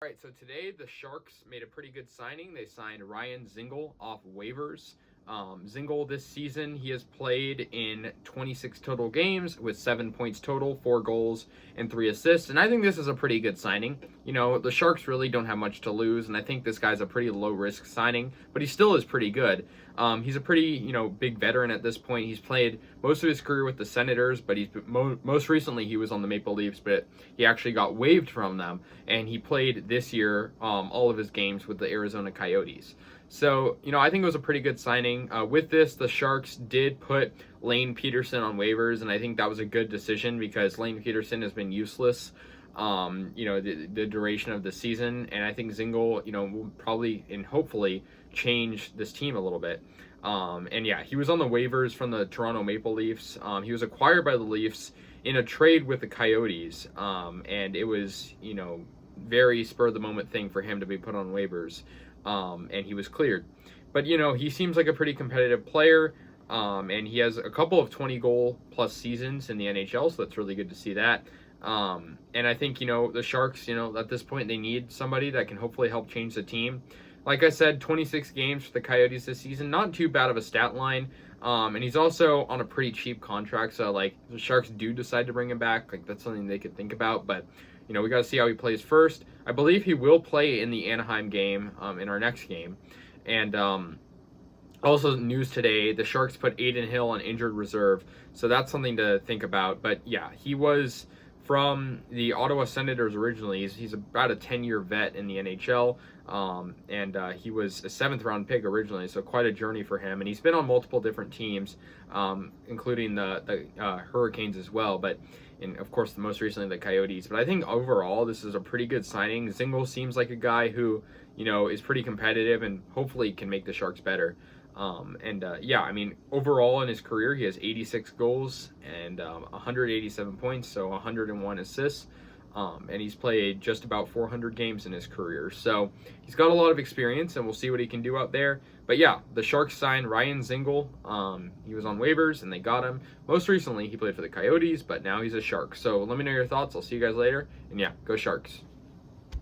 All right, so today the Sharks made a pretty good signing. They signed Ryan Dzingel off waivers. Dzingel this season, he has played in 26 total games with 7 points total, 4 goals, and 3 assists. And I think this is a pretty good signing. You know, the Sharks really don't have much to lose, and I think this guy's a pretty low-risk signing, but he still is pretty good. He's a pretty, big veteran at this point. He's played most of his career with the Senators, but he's most recently he was on the Maple Leafs, but he actually got waived from them, and he played this year all of his games with the Arizona Coyotes. So, I think it was a pretty good signing. With this, the Sharks did put Lane Peterson on waivers, and I think that was a good decision because Lane Peterson has been useless, the duration of the season. And I think Dzingel, will probably and hopefully change this team a little bit. He was on the waivers from the Toronto Maple Leafs. He was acquired by the Leafs in a trade with the Coyotes, and it was, very spur-of-the-moment thing for him to be put on waivers. And he was cleared. But, he seems like a pretty competitive player, and he has a couple of 20-goal-plus seasons in the NHL, so that's really good to see that. And I think, the Sharks, at this point, they need somebody that can hopefully help change the team. Like I said, 26 games for the Coyotes this season, not too bad of a stat line. And he's also on a pretty cheap contract, so, the Sharks do decide to bring him back. That's something they could think about, but we got to see how he plays first. I believe he will play in the Anaheim game, in our next game. And also news today, the Sharks put Adin Hill on injured reserve. So that's something to think about. But yeah, he was from the Ottawa Senators originally. He's about a 10-year vet in the NHL. He was a 7th-round pick originally, so quite a journey for him. And he's been on multiple different teams, including the Hurricanes as well. And of course, most recently the Coyotes. But I think overall, this is a pretty good signing. Dzingel seems like a guy who, is pretty competitive and hopefully can make the Sharks better. Overall in his career, he has 86 goals and 187 points, so 101 assists. And he's played just about 400 games in his career. So he's got a lot of experience, and we'll see what he can do out there. But yeah, the Sharks signed Ryan Dzingel. He was on waivers, and they got him. Most recently, he played for the Coyotes, but now he's a Shark. So let me know your thoughts. I'll see you guys later. And yeah, go Sharks.